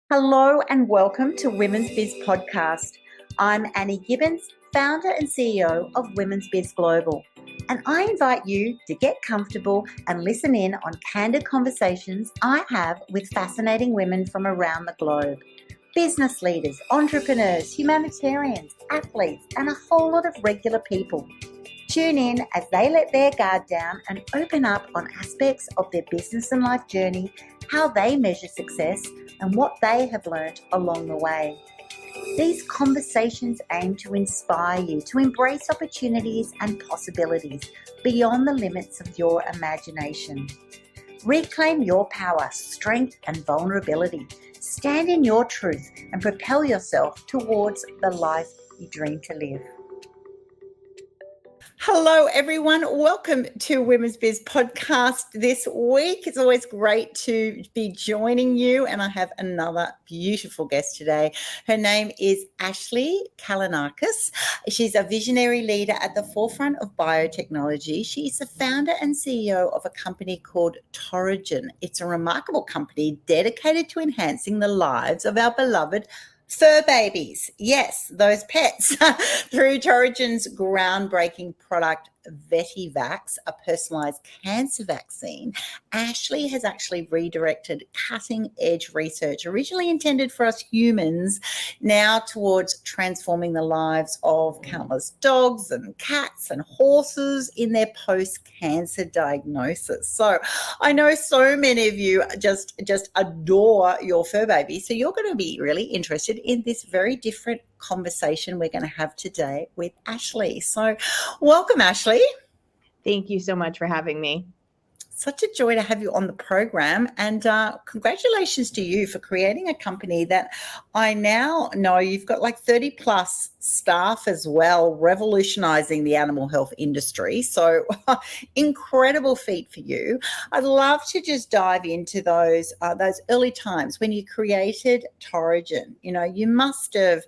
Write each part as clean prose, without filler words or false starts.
Hello and welcome to Women's Biz Podcast. I'm Annie Gibbins, founder and CEO of Women's Biz Global, and I invite you to get comfortable and listen in on candid conversations I have with fascinating women from around the globe. Business leaders, entrepreneurs, humanitarians, athletes, and a whole lot of regular people. Tune in as they let their guard down and open up on aspects of their business and life journey, how they measure success, and what they have learned along the way. These conversations aim to inspire you to embrace opportunities and possibilities beyond the limits of your imagination. Reclaim your power, strength, and vulnerability. Stand in your truth and propel yourself towards the life you dream to live. Hello, everyone. Welcome to Women's Biz Podcast this week. It's always great to be joining you, and I have another beautiful guest today. Her name is Ashley Kalinauskas. She's a visionary leader at the forefront of biotechnology. She's the founder and CEO of a company called Torigen. It's a remarkable company dedicated to enhancing the lives of our beloved fur babies, yes, those pets, through Torigen's groundbreaking product, VetiVax, a personalised cancer vaccine. Ashley has actually redirected cutting-edge research, originally intended for us humans, now towards transforming the lives of countless dogs and cats and horses in their post-cancer diagnosis. So I know so many of you just adore your fur baby, so you're going to be really interested in this very different conversation we're going to have today with Ashley. So welcome, Ashley. Thank you so much for having me. Such a joy to have you on the program, and congratulations to you for creating a company that I now know you've got like 30 plus staff as well, revolutionizing the animal health industry. So incredible feat for you. I'd love to just dive into those early times when you created Torigen. You know, you must have,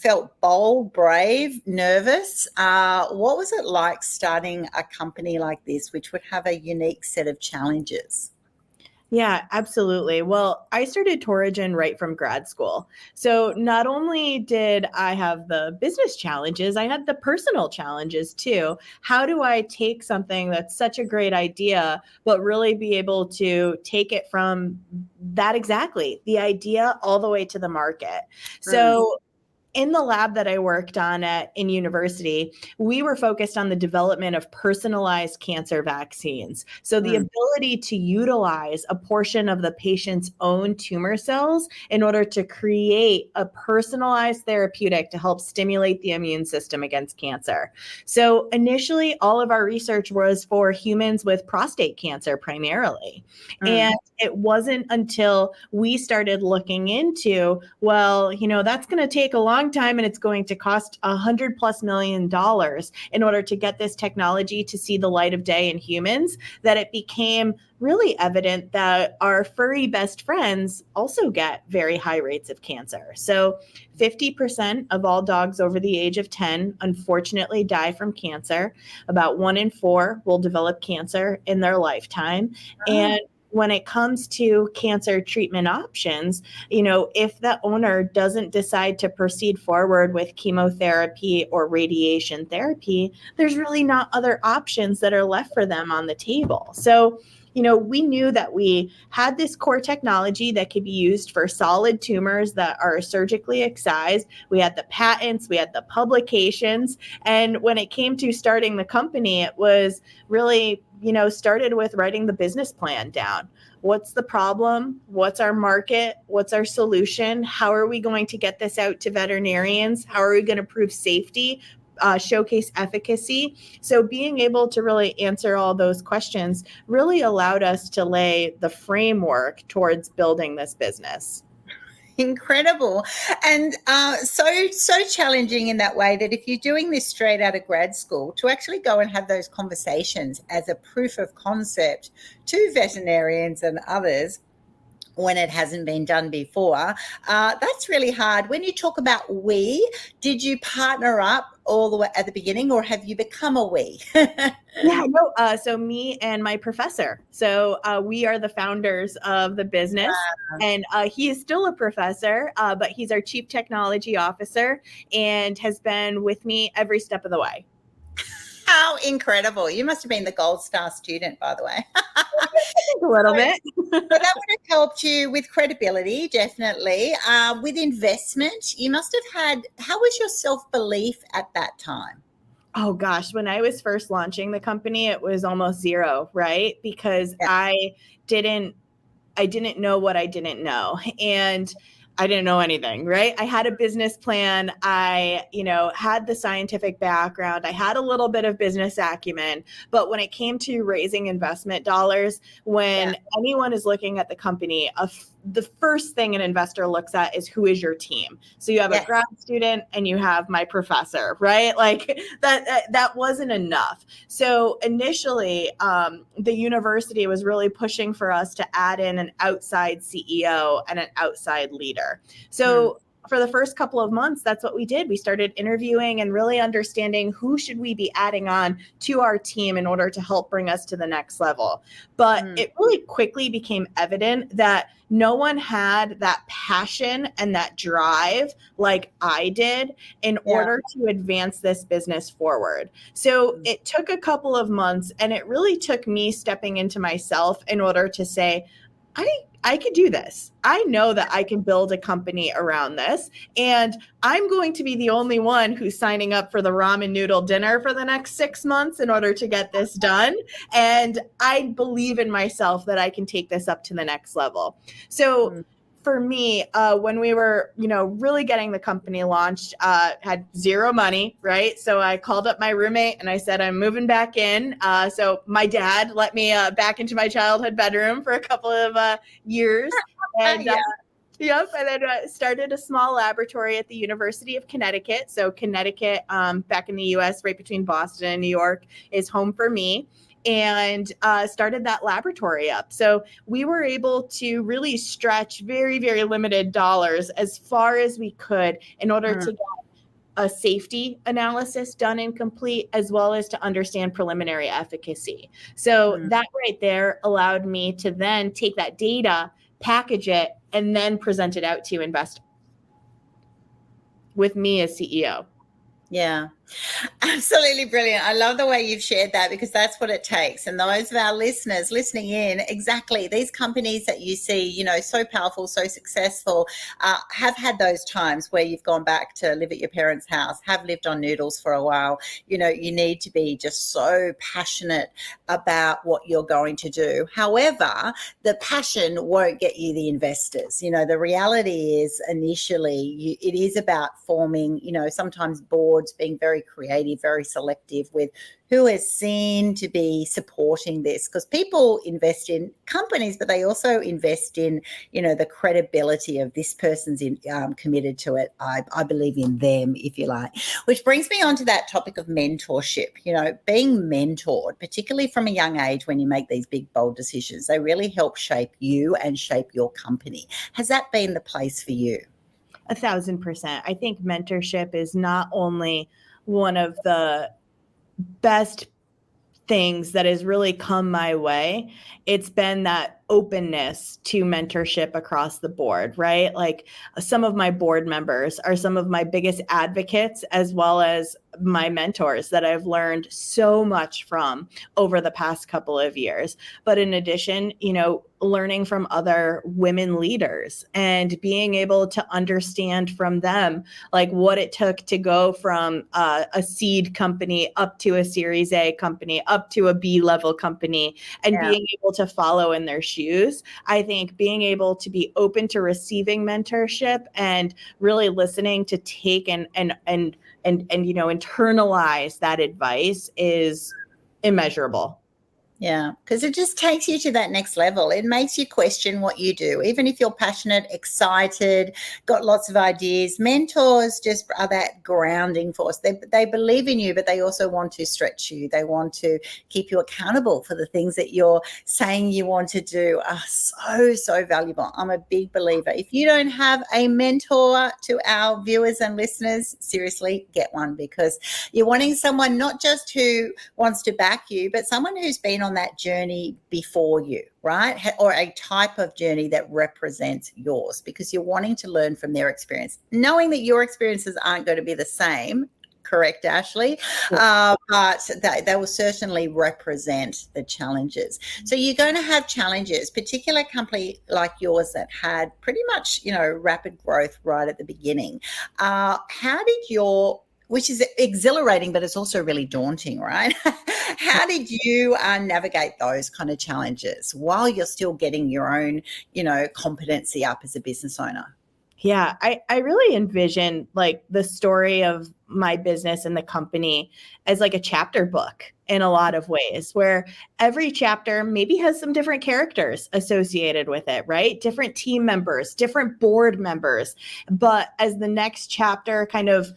felt bold, brave, nervous. What was it like starting a company like this, which would have a unique set of challenges? Yeah, absolutely. Well, I started Torigen right from grad school. So not only did I have the business challenges, I had the personal challenges too. How do I take something that's such a great idea, but really be able to take it from that exactly, the idea all the way to the market? So in the lab that I worked on in university, we were focused on the development of personalized cancer vaccines. So the ability to utilize a portion of the patient's own tumor cells in order to create a personalized therapeutic to help stimulate the immune system against cancer. So initially, all of our research was for humans with prostate cancer primarily. And it wasn't until we started looking into, well, that's going to take a long time and it's going to cost $100+ million in order to get this technology to see the light of day in humans, that it became really evident that our furry best friends also get very high rates of cancer. So 50% of all dogs over the age of 10 unfortunately die from cancer. About 1 in 4 will develop cancer in their lifetime. And when it comes to cancer treatment options, if the owner doesn't decide to proceed forward with chemotherapy or radiation therapy, there's really not other options that are left for them on the table. So, we knew that we had this core technology that could be used for solid tumors that are surgically excised. We had the patents, we had the publications. And when it came to starting the company, it was really started with writing the business plan down. What's the problem? What's our market? What's our solution? How are we going to get this out to veterinarians? How are we going to prove safety, showcase efficacy? So being able to really answer all those questions really allowed us to lay the framework towards building this business. Incredible. And so challenging in that way that if you're doing this straight out of grad school, to actually go and have those conversations as a proof of concept to veterinarians and others when it hasn't been done before. That's really hard. When you talk about we, did you partner up all the way at the beginning, or have you become a we? Yeah, no. So me and my professor. So we are the founders of the business, and he is still a professor, but he's our chief technology officer and has been with me every step of the way. How incredible. You must have been the gold star student, by the way. A little bit. So that would have helped you with credibility, definitely. With investment, you must have had, how was your self-belief at that time? Oh gosh, when I was first launching the company, it was almost zero, right? Because Yeah. I didn't know what I didn't know. And I didn't know anything, right? I had a business plan. I, had the scientific background. I had a little bit of business acumen. But when it came to raising investment dollars, when anyone is looking at the company, the first thing an investor looks at is who is your team. So you have a grad student and you have my professor, right? Like that wasn't enough. So initially, the university was really pushing for us to add in an outside CEO and an outside leader. So for the first couple of months, that's what we did. We started interviewing and really understanding who should we be adding on to our team in order to help bring us to the next level. But it really quickly became evident that no one had that passion and that drive like I did in order to advance this business forward. So it took a couple of months, and it really took me stepping into myself in order to say, I could do this. I know that I can build a company around this, and I'm going to be the only one who's signing up for the ramen noodle dinner for the next 6 months in order to get this done. And I believe in myself that I can take this up to the next level. So for me, when we were, really getting the company launched, had zero money, right? So I called up my roommate and I said, I'm moving back in. So my dad let me back into my childhood bedroom for a couple of years. And and then started a small laboratory at the University of Connecticut. So Connecticut, back in the U.S., right between Boston and New York, is home for me. And started that laboratory up. So we were able to really stretch very, very limited dollars as far as we could in order to get a safety analysis done and complete, as well as to understand preliminary efficacy. So that right there allowed me to then take that data, package it, and then present it out to investors with me as CEO. Yeah, absolutely brilliant. I love the way you've shared that, because that's what it takes. And those of our listeners listening in, exactly, these companies that you see, so powerful, so successful, have had those times where you've gone back to live at your parents' house, have lived on noodles for a while. You need to be just so passionate about what you're going to do. However, the passion won't get you the investors. The reality is initially it is about forming, sometimes boards, being very creative, very selective with who is seen to be supporting this, because people invest in companies, but they also invest in, the credibility of this person's committed to it. I believe in them, if you like, which brings me on to that topic of mentorship. Being mentored, particularly from a young age when you make these big, bold decisions, they really help shape you and shape your company. Has that been the place for you? 1,000%. I think mentorship is not only one of the best things that has really come my way. It's been that openness to mentorship across the board, right? Like some of my board members are some of my biggest advocates, as well as my mentors that I've learned so much from over the past couple of years. But in addition, learning from other women leaders and being able to understand from them, like what it took to go from a seed company up to a Series A company, up to a B level company, and being able to follow in their shoes. I think being able to be open to receiving mentorship and really listening to take and internalize that advice is immeasurable. Yeah, because it just takes you to that next level. It makes you question what you do. Even if you're passionate, excited, got lots of ideas, mentors just are that grounding force. They believe in you, but they also want to stretch you. They want to keep you accountable for the things that you're saying you want to do are so, so valuable. I'm a big believer. If you don't have a mentor, to our viewers and listeners, seriously, get one, because you're wanting someone not just who wants to back you, but someone who's been on that journey before you, right? Or a type of journey that represents yours, because you're wanting to learn from their experience, knowing that your experiences aren't going to be the same. Correct, Ashley. But they will certainly represent the challenges. So you're going to have challenges, particularly a company like yours that had pretty much, rapid growth right at the beginning. How did your, which is exhilarating, but it's also really daunting, right? How did you navigate those kind of challenges while you're still getting your own, competency up as a business owner? Yeah, I really envision like the story of my business and the company as like a chapter book in a lot of ways, where every chapter maybe has some different characters associated with it, right? Different team members, different board members. But as the next chapter kind of,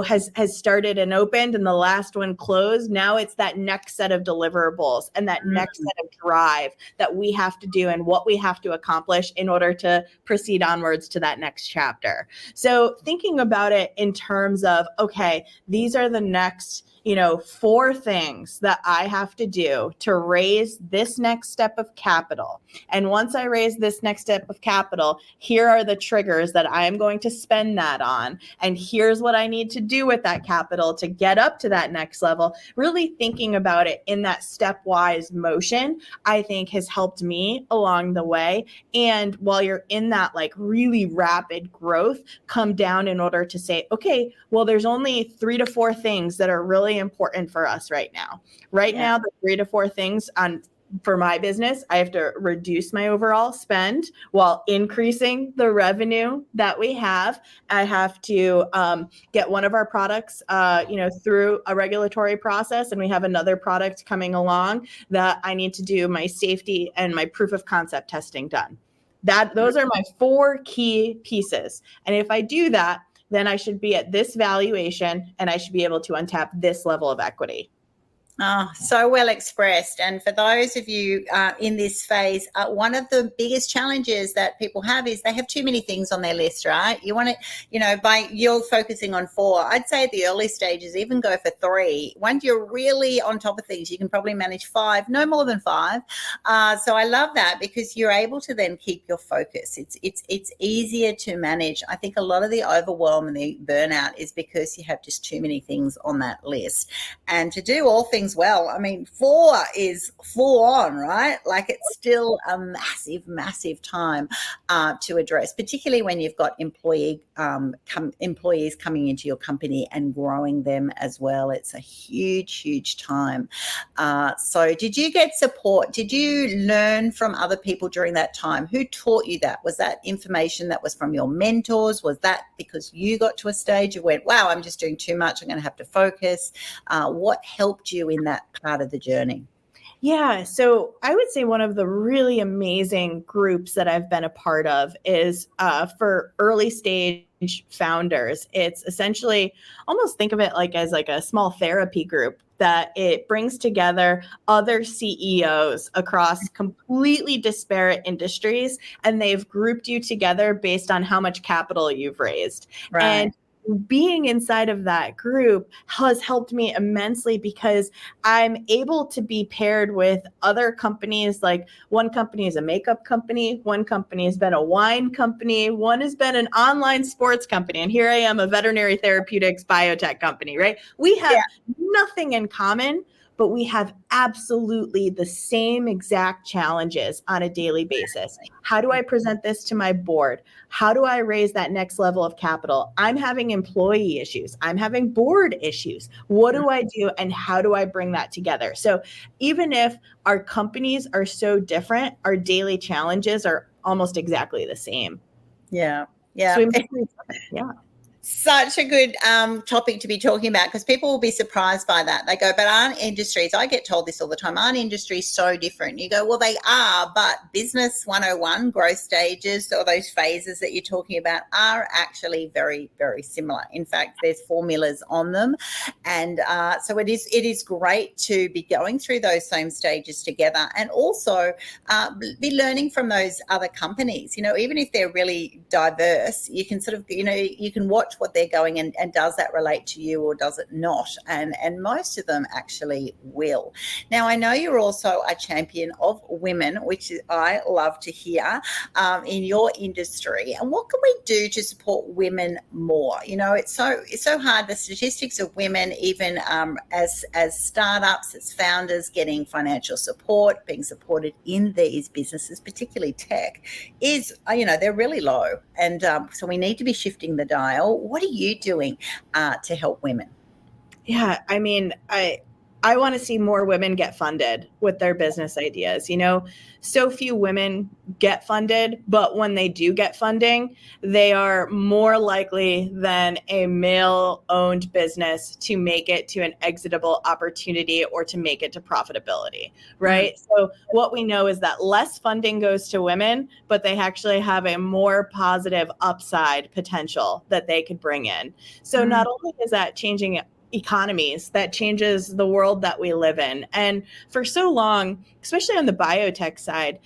has started and opened and the last one closed, now it's that next set of deliverables and that next set of drive that we have to do and what we have to accomplish in order to proceed onwards to that next chapter. So thinking about it in terms of, okay, these are the next 4 things that I have to do to raise this next step of capital. And once I raise this next step of capital, here are the triggers that I am going to spend that on. And here's what I need to do with that capital to get up to that next level. Really thinking about it in that stepwise motion, I think has helped me along the way. And while you're in that like really rapid growth, come down in order to say, okay, well, there's only 3 to 4 things that are really important for us right now. Right now, the 3 to 4 things for my business, I have to reduce my overall spend while increasing the revenue that we have. I have to get one of our products, through a regulatory process, and we have another product coming along that I need to do my safety and my proof of concept testing done. Those are my 4 key pieces. And if I do that, then I should be at this valuation and I should be able to untap this level of equity. Oh, so well expressed. And for those of you in this phase, one of the biggest challenges that people have is they have too many things on their list, right? You want to, by you're focusing on 4. I'd say at the early stages, even go for 3. Once you're really on top of things, you can probably manage 5, no more than 5. So I love that, because you're able to then keep your focus. It's easier to manage. I think a lot of the overwhelm and the burnout is because you have just too many things on that list. And to do all things well, I mean, 4 is full on, right? Like it's still a massive time to address, particularly when you've got employees coming into your company and growing them as well. It's a huge time. So did you get support? Did you learn from other people during that time? Who taught you that? Was that information that was from your mentors? Was that because you got to a stage you went, wow, I'm just doing too much, I'm going to have to focus? What helped you in that part of the journey? Yeah, so I would say one of the really amazing groups that I've been a part of is for early stage founders. It's essentially, almost think of it like as like a small therapy group that it brings together other CEOs across completely disparate industries, and they've grouped you together based on how much capital you've raised. Right. And being inside of that group has helped me immensely, because I'm able to be paired with other companies. Like one company is a makeup company, one company has been a wine company, one has been an online sports company, and here I am, a veterinary therapeutics biotech company, right? We have nothing in common, but we have absolutely the same exact challenges on a daily basis. How do I present this to my board? How do I raise that next level of capital? I'm having employee issues. I'm having board issues. What do I do, and how do I bring that together? So even if our companies are so different, our daily challenges are almost exactly the same. Yeah. So Yeah. Such a good topic to be talking about, because people will be surprised by that. They go, but aren't industries, I get told this all the time, aren't industries so different? You go, well, they are, but business 101, growth stages, or those phases that you're talking about are actually very, very similar. In fact, there's formulas on them. And so it is great to be going through those same stages together, and also be learning from those other companies. Even if they're really diverse, you can sort of, you can watch what they're going, and does that relate to you or does it not? And most of them actually will. Now, I know you're also a champion of women, which I love to hear, in your industry. And what can we do to support women more? It's so hard. The statistics of women, even as startups, as founders, getting financial support, being supported in these businesses, particularly tech, is they're really low. And so we need to be shifting the dial. What are you doing to help women? Yeah, I mean, I want to see more women get funded with their business ideas. So few women get funded, but when they do get funding, they are more likely than a male-owned business to make it to an exitable opportunity or to make it to profitability, right? So what we know is that less funding goes to women, but they actually have a more positive upside potential that they could bring in. So not only is that changing economies, that changes the world that we live in. And for so long, especially on the biotech side,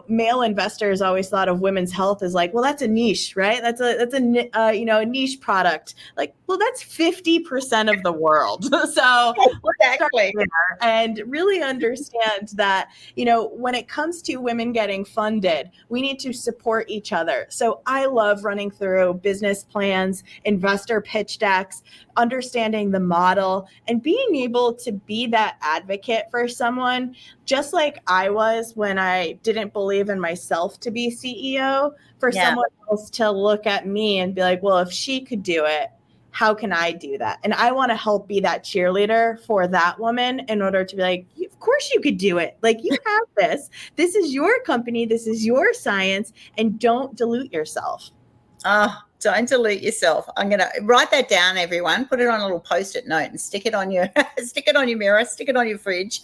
male investors always thought of women's health as like, well, that's a niche, right? That's a niche product. Like, well, that's 50% of the world. So exactly. And really understand that, when it comes to women getting funded, we need to support each other. So I love running through business plans, investor pitch decks, understanding the model, and being able to be that advocate for someone, just like I was when I didn't believe in myself to be CEO, for someone else to look at me and be like, well, if she could do it, how can I do that? And I want to help be that cheerleader for that woman in order to be like, of course you could do it. Like, you have this. This is your company. This is your science. And don't dilute yourself. Don't dilute yourself. I'm going to write that down, everyone. Put it on a little Post-it note and stick it on your mirror, stick it on your fridge,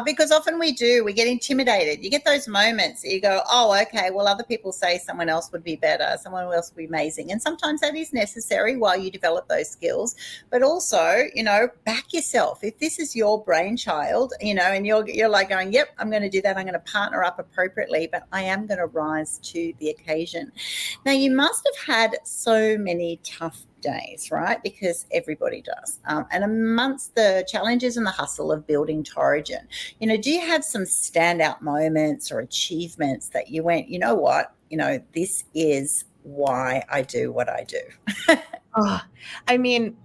because often we get intimidated. You get those moments. You go, oh, okay, well, other people say someone else would be better, someone else would be amazing, and sometimes that is necessary while you develop those skills. But also, back yourself. If this is your brainchild, and you're like going, yep, I'm going to do that. I'm going to partner up appropriately, but I am going to rise to the occasion. Now, you must have had so many tough days, right? Because everybody does. And amongst the challenges and the hustle of building Torigen, do you have some standout moments or achievements that you went, you know what, this is why I do what I do? I mean,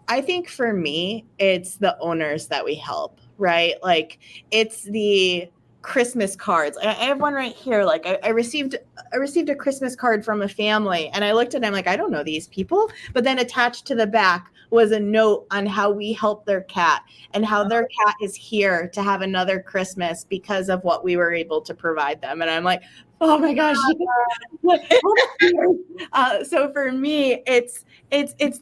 I think for me, it's the owners that we help, right? Like, it's the Christmas cards. I have one right here. Like, I received a Christmas card from a family, and I looked at them like, I don't know these people. But then attached to the back was a note on how we help their cat and how their cat is here to have another Christmas because of what we were able to provide them. And I'm like, oh my gosh. So for me, it's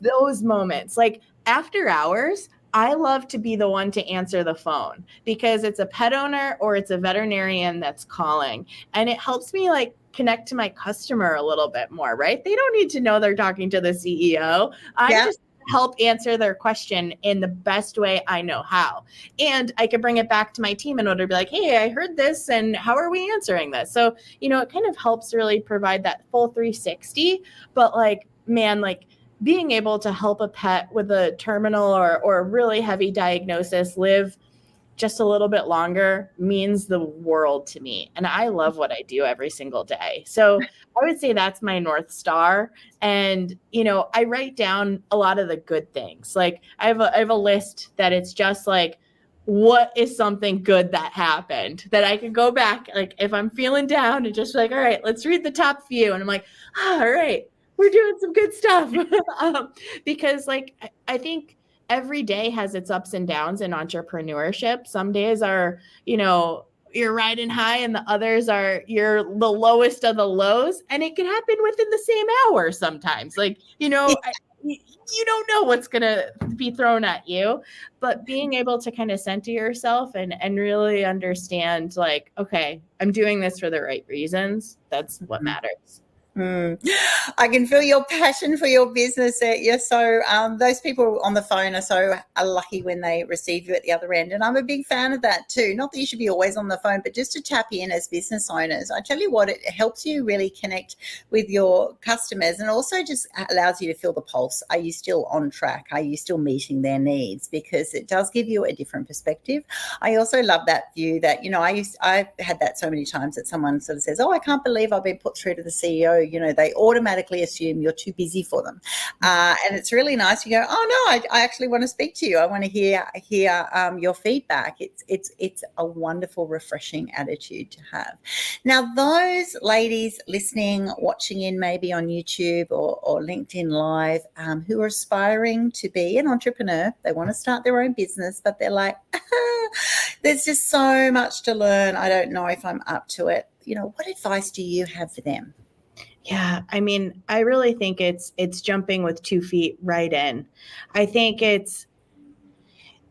those moments. Like, after hours, I love to be the one to answer the phone because it's a pet owner or it's a veterinarian that's calling, and it helps me like connect to my customer a little bit more, right? They don't need to know they're talking to the CEO. I just help answer their question in the best way I know how. And I can bring it back to my team in order to be like, hey, I heard this, and how are we answering this? So, it kind of helps really provide that full 360, but like, man, like, being able to help a pet with a terminal or a really heavy diagnosis live just a little bit longer means the world to me. And I love what I do every single day. So I would say that's my North Star. And, I write down a lot of the good things. Like, I have a list that it's just like, what is something good that happened that I can go back, like, if I'm feeling down, and just like, all right, let's read the top few. And I'm like, all right, we're doing some good stuff. Because like, I think every day has its ups and downs in entrepreneurship. Some days are, you're riding high and the others are you're the lowest of the lows, and it can happen within the same hour sometimes. Like, you don't know what's going to be thrown at you, but being able to kind of center yourself and really understand, like, okay, I'm doing this for the right reasons. That's what matters. I can feel your passion for your business. You're so those people on the phone are lucky when they receive you at the other end, and I'm a big fan of that too. Not that you should be always on the phone, but just to tap in as business owners. I tell you what, it helps you really connect with your customers, and also just allows you to feel the pulse. Are you still on track? Are you still meeting their needs? Because it does give you a different perspective. I also love that view that I've had that so many times that someone sort of says, "Oh, I can't believe I've been put through to the CEO." They automatically assume you're too busy for them. And it's really nice. You go, "Oh, no, I actually want to speak to you. I want to hear your feedback." It's a wonderful, refreshing attitude to have. Now, those ladies listening, watching in maybe on YouTube or LinkedIn Live, who are aspiring to be an entrepreneur, they want to start their own business, but they're like, there's just so much to learn. I don't know if I'm up to it. What advice do you have for them? Yeah, I mean, I really think it's jumping with 2 feet right in. I think it's,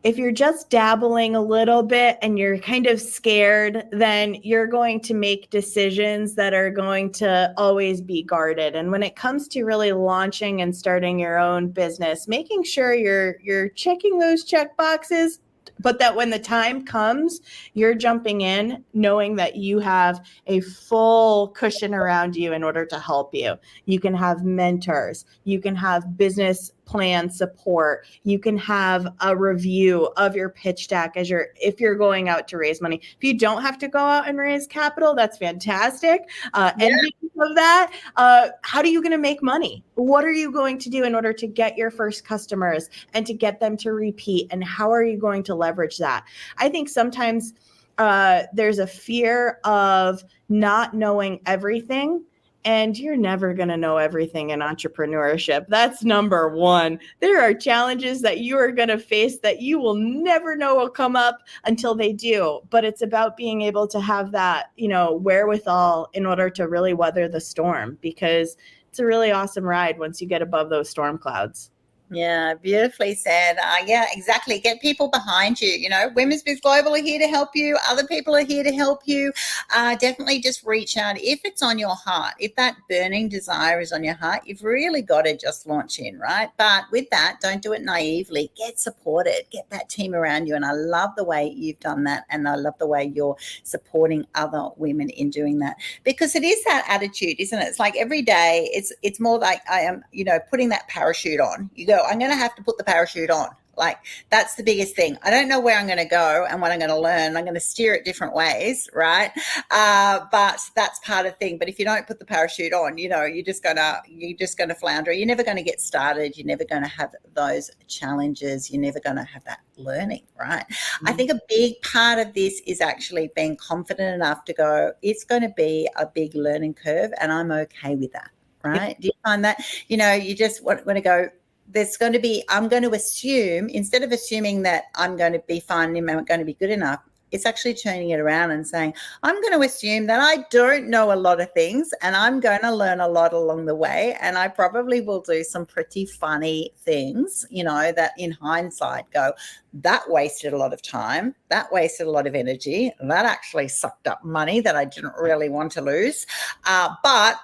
if you're just dabbling a little bit and you're kind of scared, then you're going to make decisions that are going to always be guarded. And when it comes to really launching and starting your own business, making sure you're checking those check boxes, but that when the time comes, you're jumping in knowing that you have a full cushion around you in order to help you. You can have mentors, you can have business plan support, you can have a review of your pitch deck if you're going out to raise money. If you don't have to go out and raise capital, that's fantastic. Envy of that. How are you going to make money? What are you going to do in order to get your first customers and to get them to repeat? And how are you going to leverage that? I think sometimes there's a fear of not knowing everything. And you're never going to know everything in entrepreneurship. That's number one. There are challenges that you are going to face that you will never know will come up until they do. But it's about being able to have that, wherewithal in order to really weather the storm, because it's a really awesome ride once you get above those storm clouds. Yeah, beautifully said. Yeah, exactly. Get people behind you. Women's Biz Global are here to help you. Other people are here to help you. Definitely just reach out if it's on your heart. If that burning desire is on your heart, you've really got to just launch in, right? But with that, don't do it naively. Get supported. Get that team around you. And I love the way you've done that. And I love the way you're supporting other women in doing that, because it is that attitude, isn't it? It's like every day, it's more like I am, putting that parachute on. You go, I'm going to have to put the parachute on. Like, that's the biggest thing. I don't know where I'm going to go and what I'm going to learn. I'm going to steer it different ways, right? But that's part of the thing. But if you don't put the parachute on, you're just going to flounder. You're never going to get started. You're never going to have those challenges. You're never going to have that learning, right? Mm-hmm. I think a big part of this is actually being confident enough to go, it's going to be a big learning curve, and I'm okay with that, right? Yep. Do you find that, you just want to go, I'm going to assume, instead of assuming that I'm going to be fine and I'm going to be good enough, it's actually turning it around and saying, I'm going to assume that I don't know a lot of things, and I'm going to learn a lot along the way. And I probably will do some pretty funny things, that in hindsight go, that wasted a lot of time. That wasted a lot of energy. That actually sucked up money that I didn't really want to lose. But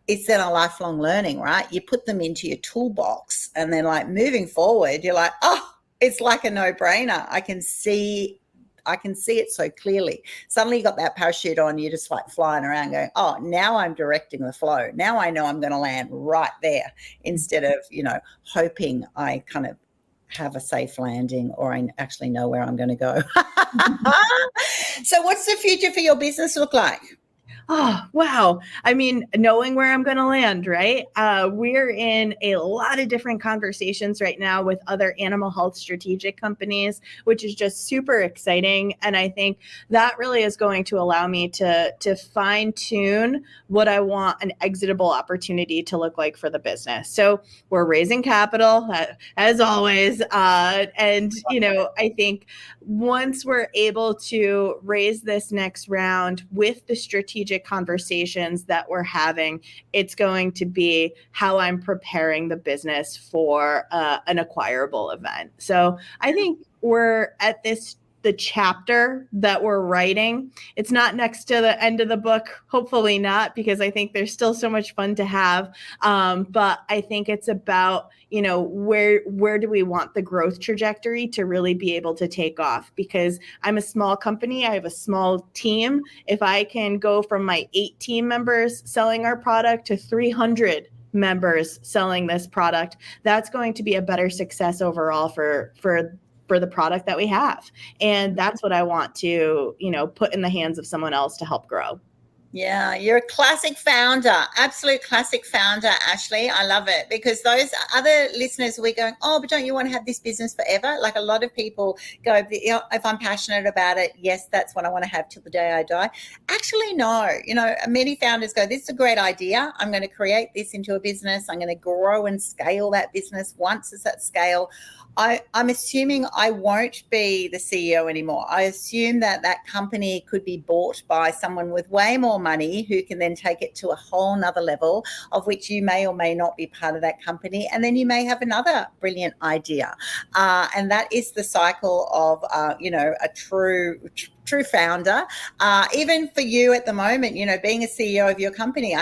it's then a lifelong learning, right? You put them into your toolbox, and then like moving forward, you're like, oh, it's like a no-brainer. I can see it so clearly. Suddenly you got that parachute on, you're just like flying around going, oh, now I'm directing the flow. Now I know I'm going to land right there, instead of, hoping I kind of have a safe landing, or I actually know where I'm going to go. So what's the future for your business look like? Oh, wow. I mean, knowing where I'm going to land, right? We're in a lot of different conversations right now with other animal health strategic companies, which is just super exciting. And I think that really is going to allow me to fine tune what I want an exitable opportunity to look like for the business. So we're raising capital, as always. And, I think once we're able to raise this next round with the strategic conversations that we're having, it's going to be how I'm preparing the business for an acquirable event. So I think we're at the chapter that we're writing. It's not next to the end of the book, hopefully not, because I think there's still so much fun to have. But I think it's about, where do we want the growth trajectory to really be able to take off? Because I'm a small company, I have a small team. If I can go from my 8 team members selling our product to 300 members selling this product, that's going to be a better success overall for the product that we have. And that's what I want to, put in the hands of someone else to help grow. Yeah, you're a classic founder, absolute classic founder, Ashley. I love it, because those other listeners will be going, oh, but don't you want to have this business forever? Like, a lot of people go, if I'm passionate about it, yes, that's what I want to have till the day I die. Actually, no. Many founders go, this is a great idea. I'm going to create this into a business. I'm going to grow and scale that business. Once it's at scale, I'm assuming I won't be the CEO anymore. I assume that company could be bought by someone with way more money who can then take it to a whole nother level, of which you may or may not be part of that company. And then you may have another brilliant idea. And that is the cycle of, a true founder. Even for you at the moment, being a CEO of your company,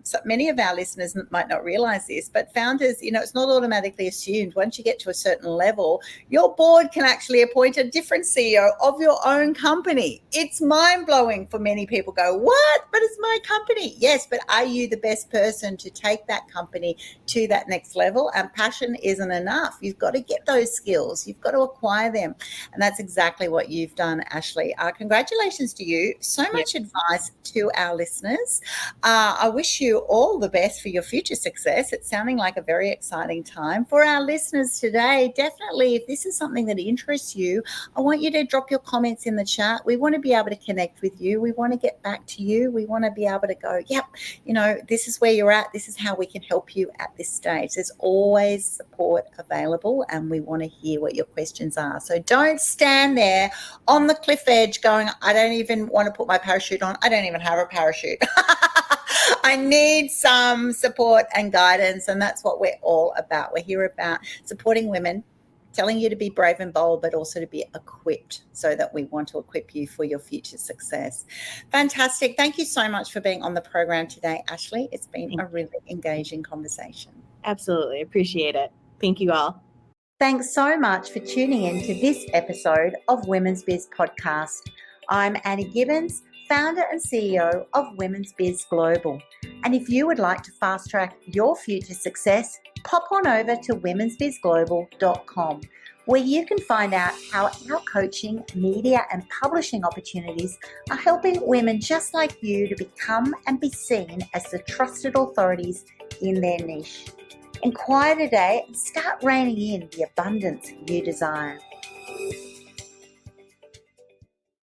so many of our listeners might not realize this, but founders, it's not automatically assumed. Once you get to a certain level, your board can actually appoint a different CEO of your own company. It's mind-blowing for many people. Go, what? But it's my company. Yes, but are you the best person to take that company to that next level? And passion isn't enough. You've got to get those skills. You've got to acquire them. And that's exactly what you've done, Ashley. Congratulations to you. So much advice to our listeners. I wish you all the best for your future success. It's sounding like a very exciting time. For our listeners today, definitely, if this is something that interests you, I want you to drop your comments in the chat. We want to be able to connect with you. We want to get back to you. We want to be able to go, yep, this is where you're at. This is how we can help you at this stage. There's always support available, and we want to hear what your questions are. So don't stand there on the cliff edge going, I don't even want to put my parachute on. I don't even have a parachute. I need some support and guidance, and that's what we're all about. We're here about supporting women, telling you to be brave and bold, but also to be equipped, so that we want to equip you for your future success. Fantastic. Thank you so much for being on the program today, Ashley. It's been a really engaging conversation. Absolutely. Appreciate it. Thank you all. Thanks so much for tuning in to this episode of Women's Biz Podcast. I'm Annie Gibbins, founder and CEO of Women's Biz Global. And if you would like to fast track your future success, pop on over to womensbizglobal.com, where you can find out how our coaching, media and publishing opportunities are helping women just like you to become and be seen as the trusted authorities in their niche. Inquire today and start reining in the abundance you desire.